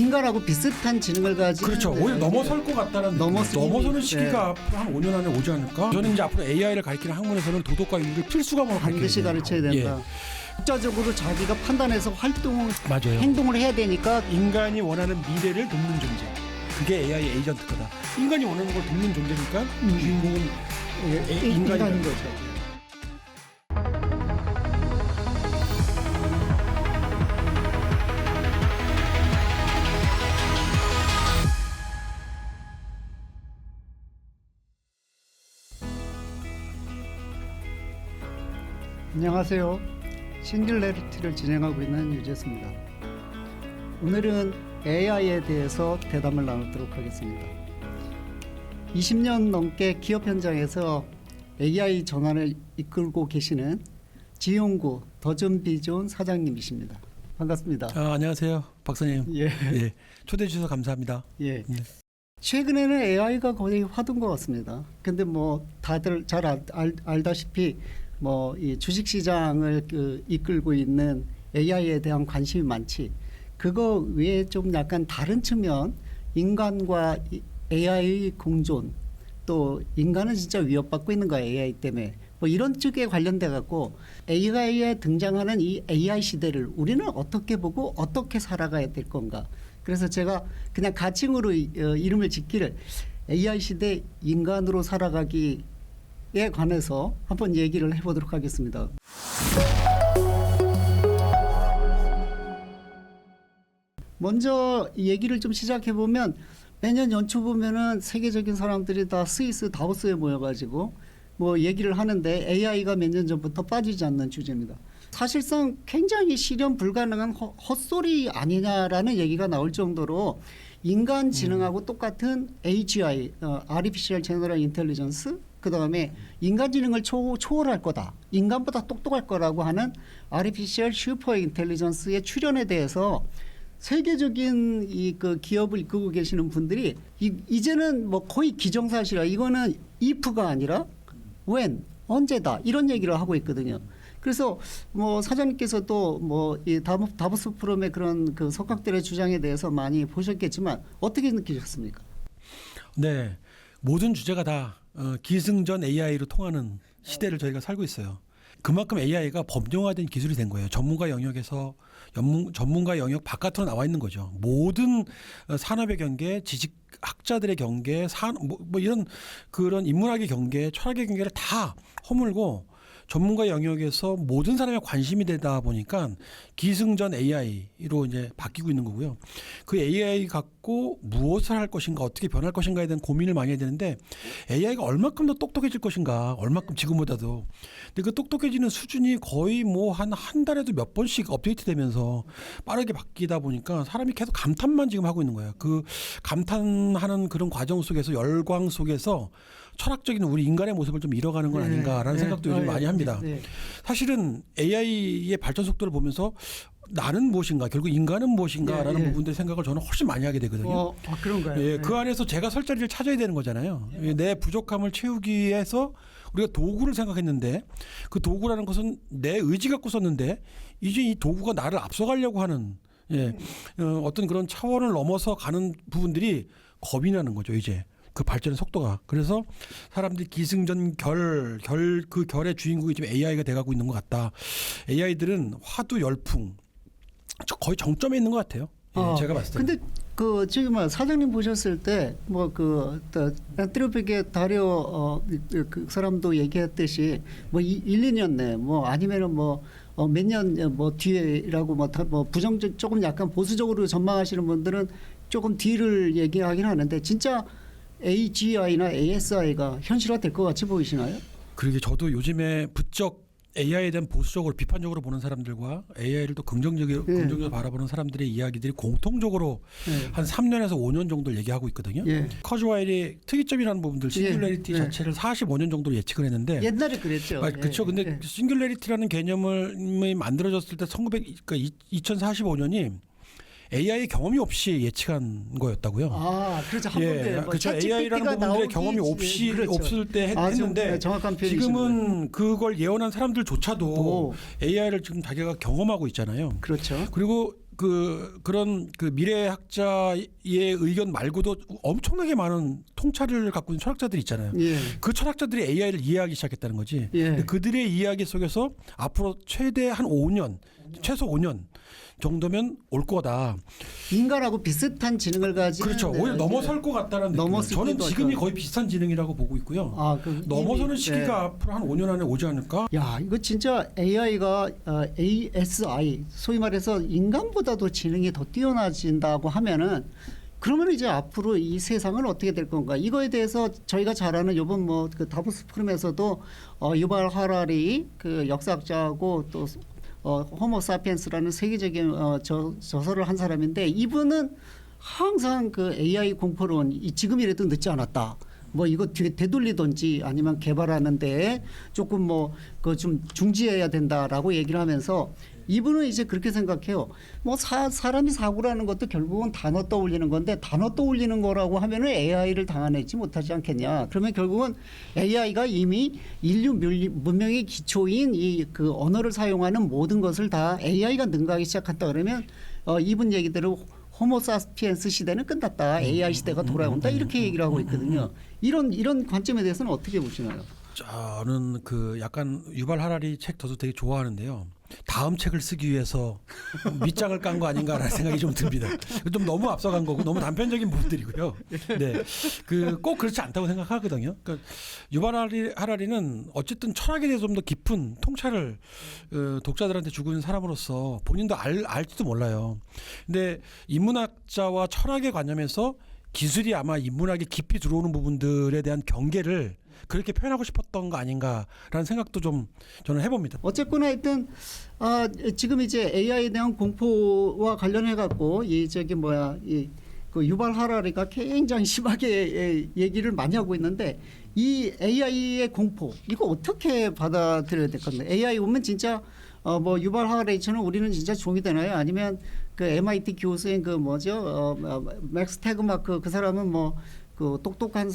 인간하고 비슷한 지능을 가진 그렇죠. 오히려 넘어설 것 같다는 넘어서는 시기가 앞으로 한 5년 안에 오지 않을까? 저는 이제 앞으로 AI를 가리키는 학문에서는 도덕과 윤리를 필수과목으로 반드시 가르쳐야 된다. 국자적으로 자기가 판단해서 맞아요. 행동을 해야 되니까 인간이 원하는 미래를 돕는 존재. 그게 AI 에이전트 거다. 인간이 원하는 걸 돕는 존재니까 주인공은 인간인 거죠. 안녕하세요. 싱귤레리티를 진행하고 있는 유재수입니다. 오늘은 AI에 대해서 대담을 나누도록 하겠습니다. 20년 넘게 기업 현장에서 AI 전환을 이끌고 계시는 지용구 더존비존 사장님이십니다. 반갑습니다. 안녕하세요, 박사님. 예. 예, 초대해 주셔서 감사합니다. 예. 네. 최근에는 AI가 거의 화두인 것 같습니다. 근데 뭐 다들 잘 알다시피 뭐 이 주식 시장을 이끌고 있는 AI에 대한 관심이 많지. 그거 외에 좀 약간 다른 측면, 인간과 AI의 공존, 또 인간은 진짜 위협받고 있는 거야 AI 때문에. 뭐 이런 쪽에 관련돼 갖고 AI에 등장하는 이 AI 시대를 우리는 어떻게 보고 어떻게 살아가야 될 건가. 그래서 제가 그냥 가칭으로 이름을 짓기를 AI 시대 인간으로 살아가기에 관해서 한번 얘기를 해보도록 하겠습니다. 먼저 얘기를 좀 시작해보면 매년 연초 보면은 세계적인 사람들이 다 스위스 다보스에 모여가지고 뭐 얘기를 하는데 AI가 몇 년 전부터 빠지지 않는 주제입니다. 사실상 굉장히 실현 불가능한 헛소리 아니냐라는 얘기가 나올 정도로 인간 지능하고 똑같은 AGI, Artificial General Intelligence, 그 다음에 인간 지능을 초월할 거다. 인간보다 똑똑할 거라고 하는 Artificial Super Intelligence의 출현에 대해서 세계적인 그 기업을 이끌고 계시는 분들이 이제는 뭐 거의 기정사실이야. 이거는 if가 아니라 when, 언제다 이런 얘기를 하고 있거든요. 그래서 뭐 사장님께서도 뭐 이 다보스 포럼의 그런 그 석학들의 주장에 대해서 많이 보셨겠지만 어떻게 느끼셨습니까? 네, 모든 주제가 다 기승전 AI로 통하는 시대를 저희가 살고 있어요. 그만큼 AI가 범용화된 기술이 된 거예요. 전문가 영역에서 전문가 영역 바깥으로 나와 있는 거죠. 모든 산업의 경계, 지식학자들의 경계, 뭐 이런 그런 인문학의 경계, 철학의 경계를 다 허물고 전문가 영역에서 모든 사람의 관심이 되다 보니까 기승전 AI로 이제 바뀌고 있는 거고요. 그 AI 갖고 무엇을 할 것인가, 어떻게 변할 것인가에 대한 고민을 많이 해야 되는데 AI가 얼마큼 더 똑똑해질 것인가, 얼마큼 지금보다도. 근데 그 똑똑해지는 수준이 거의 뭐 한 달에도 몇 번씩 업데이트되면서 빠르게 바뀌다 보니까 사람이 계속 감탄만 지금 하고 있는 거예요. 그 감탄하는 그런 과정 속에서 열광 속에서 철학적인 우리 인간의 모습을 좀 잃어가는 건 아닌가라는 생각도 요즘 많이 합니다. 사실은 AI의 발전 속도를 보면서 나는 무엇인가, 결국 인간은 무엇인가라는 부분들의 생각을 저는 훨씬 많이 하게 되거든요. 그런가요? 예, 그 안에서 제가 설 자리를 찾아야 되는 거잖아요. 내 부족함을 채우기 위해서 우리가 도구를 생각했는데 그 도구라는 것은 내 의지 갖고 썼는데 이제 이 도구가 나를 앞서가려고 하는 어떤 그런 차원을 넘어서 가는 부분들이 겁이 나는 거죠, 이제. 그 발전의 속도가. 그래서 사람들이 기승전 그 결의 주인공이 지금 AI가 돼가고 있는 것 같다. AI들은 화두 열풍 거의 정점에 있는 것 같아요. 제가 봤을 때. 근데 그 지금 사장님 보셨을 때 뭐 그 안트로피계 다리오 그 사람도 얘기했듯이 뭐 1, 2년 내 뭐 아니면은 뭐 몇 년 뭐 뒤에라고 뭐 부정적 조금 약간 보수적으로 전망하시는 분들은 조금 뒤를 얘기하긴 하는데 진짜 AGI나 ASI가 현실화될 것 같이 보이시나요? 그러게 저도 요즘에 부쩍 AI에 대한 보수적으로 비판적으로 보는 사람들과 AI를 또 긍정적으로 바라보는 사람들의 이야기들이 공통적으로 한 3년에서 5년 정도를 얘기하고 있거든요. 커즈와일이 특이점이라는 부분들 싱귤레리티 자체를 45년 정도로 예측을 했는데 옛날에 그랬죠. 그렇죠. 근데 싱귤레리티라는 개념이 만들어졌을 때 2045년이 AI 경험이 없이 예측한 거였다고요. 그렇죠. 그렇죠. AI라는 부분들의 경험이 없을 때 했는데 정확한 지금은 그걸 예언한 사람들조차도 AI를 지금 자기가 경험하고 있잖아요. 그렇죠. 그리고 그런 그 미래학자의 의견 말고도 엄청나게 많은 통찰을 갖고 있는 철학자들이 있잖아요. 예. 그 철학자들이 AI를 이해하기 시작했다는 거지. 예. 근데 그들의 이야기 속에서 앞으로 최대 한 5년, 최소 5년 정도면 올 거다. 인간하고 비슷한 지능을 가진 그렇죠. 오히려 넘어설 것 같다는 느낌. 넘어설 저는 때도 지금이 어떤- 거의 비슷한 지능이라고 보고 있고요. 넘어서는 이미- 시기가 예. 앞으로 한 5년 안에 오지 않을까? 야, 이거 진짜 AI가 ASI 소위 말해서 인간보다도 지능이 더 뛰어나진다고 하면은 그러면 이제 앞으로 이 세상은 어떻게 될 건가? 이거에 대해서 저희가 잘 아는 이번 뭐 그 다보스 포럼에서도 유발 하라리 그 역사학자하고 또 호모 사피엔스라는 세계적인 저서를 한 사람인데 이분은 항상 그 AI 공포론 지금이라도 늦지 않았다. 뭐 이거 되돌리든지 아니면 개발하는데 조금 뭐 그 좀 중지해야 된다라고 얘기를 하면서 이분은 이제 그렇게 생각해요. 뭐 사람이 사고라는 것도 결국은 단어 떠올리는 건데 단어 떠올리는 거라고 하면은 AI를 당해내지 못하지 않겠냐. 그러면 결국은 AI가 이미 인류 문명의 기초인 이 그 언어를 사용하는 모든 것을 다 AI가 능가하기 시작한다 그러면 이분 얘기대로 호모사피엔스 시대는 끝났다. AI 시대가 돌아온다. 이렇게 얘기를 하고 있거든요. 이런 관점에 대해서는 어떻게 보시나요? 저는 그 약간 유발 하라리 책 저도 되게 좋아하는데요. 다음 책을 쓰기 위해서 밑장을 깐 거 아닌가라는 생각이 좀 듭니다. 좀 너무 앞서간 거고 너무 단편적인 부분들이고요. 네, 그 꼭 그렇지 않다고 생각하거든요. 그러니까 유발 하라리는 어쨌든 철학에 대해서 좀 더 깊은 통찰을 독자들한테 주고 있는 사람으로서 본인도 알지도 몰라요. 근데 인문학자와 철학의 관념에서 기술이 아마 인문학에 깊이 들어오는 부분들에 대한 경계를 그렇게 표현하고 싶었던 거 아닌가라는 생각도 좀 저는 해봅니다. 어쨌거나 하여튼 지금 이제 AI에 대한 공포와 관련해 갖고 이 그 유발 하라리가 굉장히 심하게 얘기를 많이 하고 있는데 이 AI의 공포 이거 어떻게 받아들여야 될 건데 AI 오면 진짜 뭐 유발 하라리처럼 우리는 진짜 종이 되나요? 아니면 그 MIT 교수인 그 뭐죠? 맥스 태그마크 그 사람은 뭐 그 똑똑한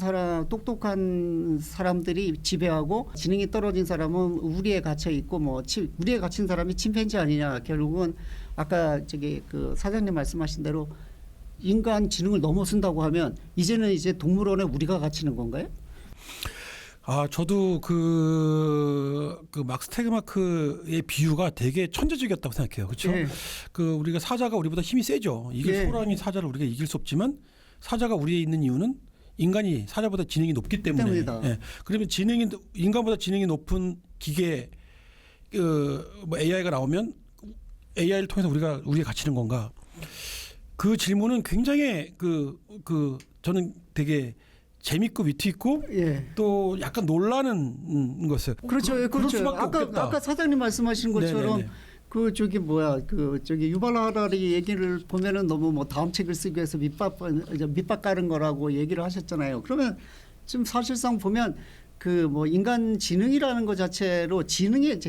사람들이 지배하고 지능이 떨어진 사람은 우리에 갇혀 있고 뭐 우리에 갇힌 사람이 침팬지 아니냐. 결국은 아까 그 사장님 말씀하신 대로 인간 지능을 넘어선다고 하면 이제는 이제 동물원에 우리가 갇히는 건가요? 저도 그 막스 테그마크의 비유가 되게 천재적이었다고 생각해요. 그렇죠? 네. 그 우리가 사자가 우리보다 힘이 세죠. 이게 네. 소랑이 사자를 우리가 이길 수 없지만 사자가 우리에 있는 이유는 인간이 사자보다 지능이 높기 때문에. 예. 그러면 인간보다 지능이 높은 기계 뭐 AI가 나오면 AI를 통해서 우리가 갇히는 건가? 그 질문은 굉장히 저는 되게 재밌고 위트 있고 예. 또 약간 놀라는 것을. 그렇죠. 그럴 그렇죠. 수밖에 없겠다. 아까 사장님 말씀하신 것처럼 네네네. 유발 하라리 얘기를 보면은 너무 뭐 다음 책을 쓰기 위해서 밑밥 깔은 거라고 얘기를 하셨잖아요. 그러면 지금 사실상 보면 그 뭐 인간 지능이라는 것 자체로 지능의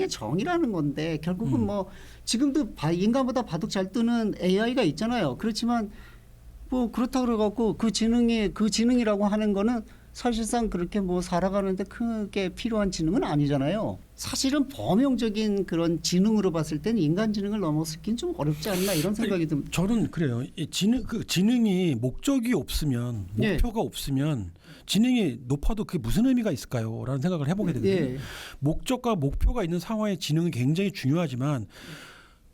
정의라는 건데 결국은 뭐 지금도 인간보다 바둑 잘 뜨는 AI가 있잖아요. 그렇지만 뭐 그렇다고 그래갖고 그 지능이라고 하는 거는 사실상 그렇게 뭐 살아가는데 크게 필요한 지능은 아니잖아요. 사실은 범용적인 그런 지능으로 봤을 때는 인간 지능을 넘어서긴 좀 어렵지 않나 이런 생각이 듭니다. 저는 그래요. 지능이 목적이 없으면 예. 목표가 없으면 지능이 높아도 그게 무슨 의미가 있을까요?라는 생각을 해보게 되거든요. 예. 목적과 목표가 있는 상황의 지능은 굉장히 중요하지만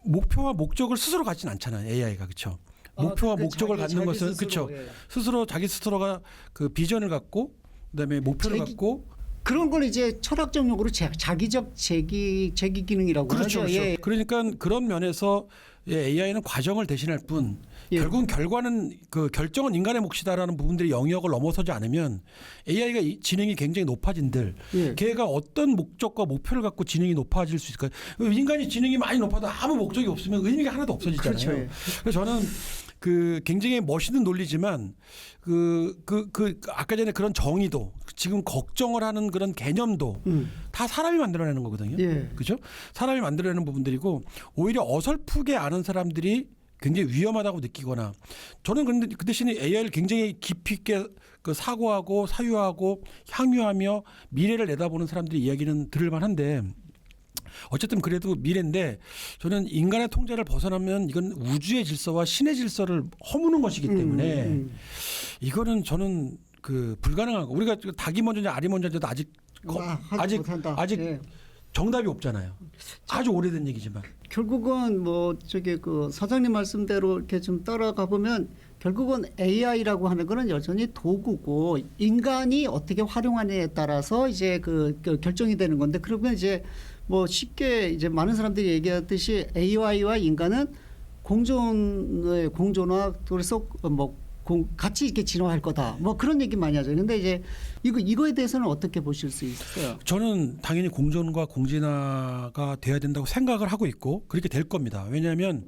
목표와 목적을 스스로 갖지는 않잖아요. AI가 그렇죠. 목표와 목적을 갖는 것은 그렇죠. 스스로 자기 스스로가 그 비전을 갖고 그다음에 목표를 갖고 그런 걸 이제 철학적 용어로 자기적 제기 기능이라고 그렇죠. 하죠. 그렇죠. 예. 그러니까 그런 면에서 AI는 과정을 대신할 뿐 예. 결국은 결과는 그 결정은 인간의 몫이다라는 부분들이 영역을 넘어서지 않으면 AI가 지능이 굉장히 높아진들 예. 걔가 어떤 목적과 목표를 갖고 지능이 높아질 수 있을까요? 인간이 지능이 많이 높아도 아무 목적이 없으면 의미가 하나도 없어지잖아요. 그렇죠. 예. 그래서 저는 그 굉장히 멋있는 논리지만 아까 전에 그런 정의도 지금 걱정을 하는 그런 개념도 다 사람이 만들어내는 거거든요. 예. 그렇죠? 사람이 만들어내는 부분들이고 오히려 어설프게 아는 사람들이 굉장히 위험하다고 느끼거나 저는 그런데 그 대신에 AI를 굉장히 깊이 있게 그 사고하고 사유하고 향유하며 미래를 내다보는 사람들의 이야기는 들을 만한데 어쨌든 그래도 미래인데 저는 인간의 통제를 벗어나면 이건 우주의 질서와 신의 질서를 허무는 것이기 때문에 이거는 저는 그 불가능하고 우리가 닭이 먼저인지 알이 먼저인지도 아직 예. 정답이 없잖아요. 아주 오래된 얘기지만. 결국은 뭐 저기 그 사장님 말씀대로 이렇게 좀 따라가 보면 결국은 AI라고 하는 거는 여전히 도구고 인간이 어떻게 활용하느냐에 따라서 이제 그 결정이 되는 건데 그러면 이제 뭐 쉽게 이제 많은 사람들이 얘기하듯이 AI와 인간은 공존화 그래서 뭐 같이 이렇게 진화할 거다. 뭐 그런 얘기 많이 하죠. 근데 이제 이거에 대해서는 어떻게 보실 수 있어요? 저는 당연히 공존과 공진화가 돼야 된다고 생각을 하고 있고 그렇게 될 겁니다. 왜냐하면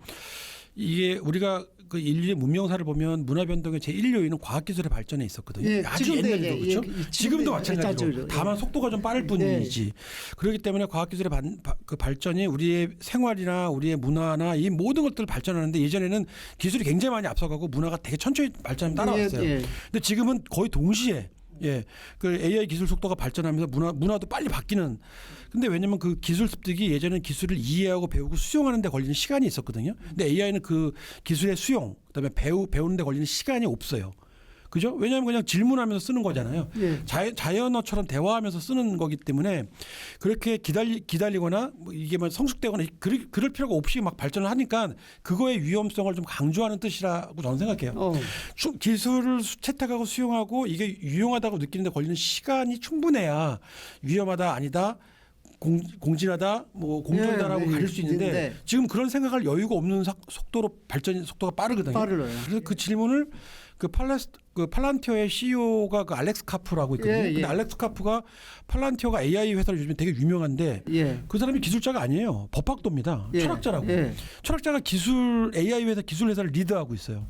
이게 우리가 그 인류의 문명사를 보면 문화 변동의 제1 요인은 과학기술의 발전에 있었거든요. 예, 아주 지금도 옛날에도 그렇죠. 지금도 마찬가지로. 예. 다만 속도가 좀 빠를 뿐이지. 그렇기 때문에 과학기술의 그 발전이 우리의 생활이나 우리의 문화나 이 모든 것들을 발전하는데 예전에는 기술이 굉장히 많이 앞서가고 문화가 되게 천천히 발전하면 따라왔어요. 예. 근데 지금은 거의 동시에 그 AI 기술 속도가 발전하면서 문화도 빨리 바뀌는. 근데 왜냐면 그 기술 습득이 예전에는 기술을 이해하고 배우고 수용하는 데 걸리는 시간이 있었거든요. 근데 AI는 그 기술의 수용, 그다음에 배우는 데 걸리는 시간이 없어요. 그죠? 왜냐하면 그냥 질문하면서 쓰는 거잖아요. 예. 자연어처럼 대화하면서 쓰는 거기 때문에 그렇게 기다리거나 뭐 이게 뭐 성숙되거나 그럴 필요가 없이 막 발전을 하니까 그거의 위험성을 좀 강조하는 뜻이라고 저는 생각해요. 기술을 채택하고 수용하고 이게 유용하다고 느끼는데 걸리는 시간이 충분해야 위험하다 아니다. 공진하다, 뭐 공존하다라고 가릴 수 있는데 지금 그런 생각할 여유가 없는 속도가 빠르거든요. 빠르요. 그래서 그 질문을 그 팔란티어의 CEO가 그 알렉스 카프라고 있거든요. 근데 알렉스 카프가 팔란티어가 AI 회사를 요즘에 되게 유명한데 그 사람이 기술자가 아니에요. 법학도입니다. 철학자라고. 철학자가 AI 회사 기술 회사를 리드하고 있어요.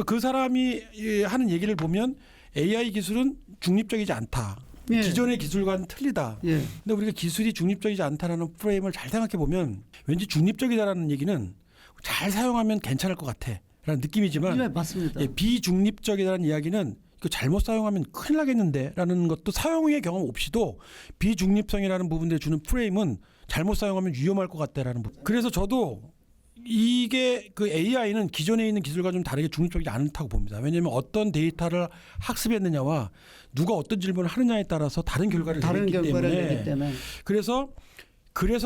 그 사람이 하는 얘기를 보면 AI 기술은 중립적이지 않다. 기존의 기술과는 틀리다. 근데 우리가 기술이 중립적이지 않다라는 프레임을 잘 생각해 보면 왠지 중립적이다라는 얘기는 잘 사용하면 괜찮을 것 같아라는 느낌이지만 맞습니다. 비중립적이라는 이야기는 그 잘못 사용하면 큰일 나겠는데라는 것도 사용의 경험 없이도 비중립성이라는 부분들에 주는 프레임은 잘못 사용하면 위험할 것 같다라는 부분. 그래서 저도 이게 그 AI는 기존에 있는 기술과 좀 다르게 중립적이지 않다고 봅니다. 왜냐하면 어떤 데이터를 학습했느냐와 누가 어떤 질문을 하느냐에 따라서 다른 결과를 내기 때문에 그래서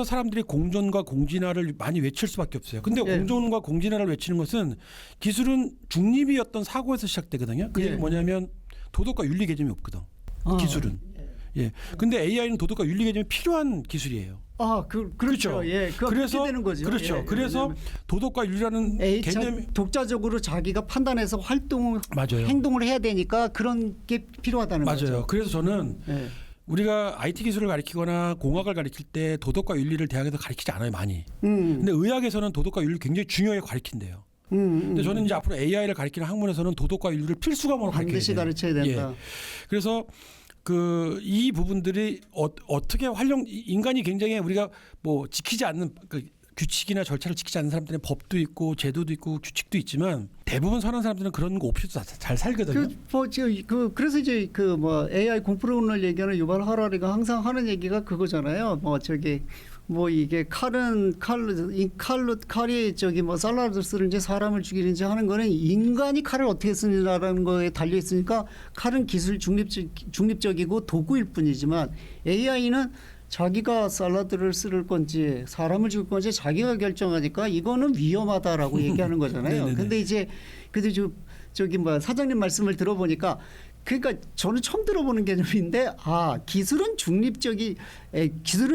사람들이 공존과 공진화를 많이 외칠 수밖에 없어요. 근데 공존과 공진화를 외치는 것은 기술은 중립이 어떤 사고에서 시작되거든요. 그게 뭐냐면 도덕과 윤리 개념이 없거든. 기술은. 근데 AI는 도덕과 윤리 개념이 필요한 기술이에요. 그렇죠. 그래서 되는 거죠. 그렇죠. 그래서 도덕과 윤리라는 개념이 독자적으로 자기가 판단해서 행동을 해야 되니까 그런 게 필요하다는 거죠. 맞아요. 그래서 저는 우리가 IT 기술을 가르치거나 공학을 가르칠 때 도덕과 윤리를 대학에서 가르치지 않아요, 많이. 근데 의학에서는 도덕과 윤리를 굉장히 중요하게 가르친대요. 근데 저는 이제 앞으로 AI를 가르치는 학문에서는 도덕과 윤리를 필수 과목으로 반드시 가르쳐야 된다. 그래서 이 부분들이 어떻게 인간이 굉장히 우리가 뭐 지키지 않는 규칙이나 절차를 지키지 않는 사람들은 법도 있고 제도도 있고 규칙도 있지만 대부분 선한 사람들은 그런 거 없이도 잘 살거든요. 그래서 이제 AI 공포론을 얘기하는 유발 하라리가 항상 하는 얘기가 그거잖아요. 이게 칼이 쌀라를 쓰는지 사람을 죽이는지 하는 거는 인간이 칼을 어떻게 쓰느냐라는 거에 달려 있으니까 칼은 기술 중립적이고 도구일 뿐이지만 AI는 자기가 샐러드를 쓸 건지 사람을 죽일 건지 자기가 결정하니까 이거는 위험하다라고 얘기하는 거잖아요. 근데 이제 사장님 말씀을 들어보니까 그러니까 저는 처음 들어보는 개념인데 기술은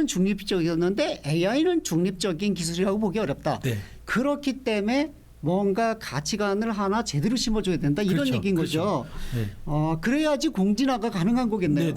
중립적이었는데 AI는 중립적인 기술이라고 보기 어렵다. 그렇기 때문에 뭔가 가치관을 하나 제대로 심어줘야 된다. 이런 얘기인 거죠. 그래야지 공진화가 가능한 거겠네요.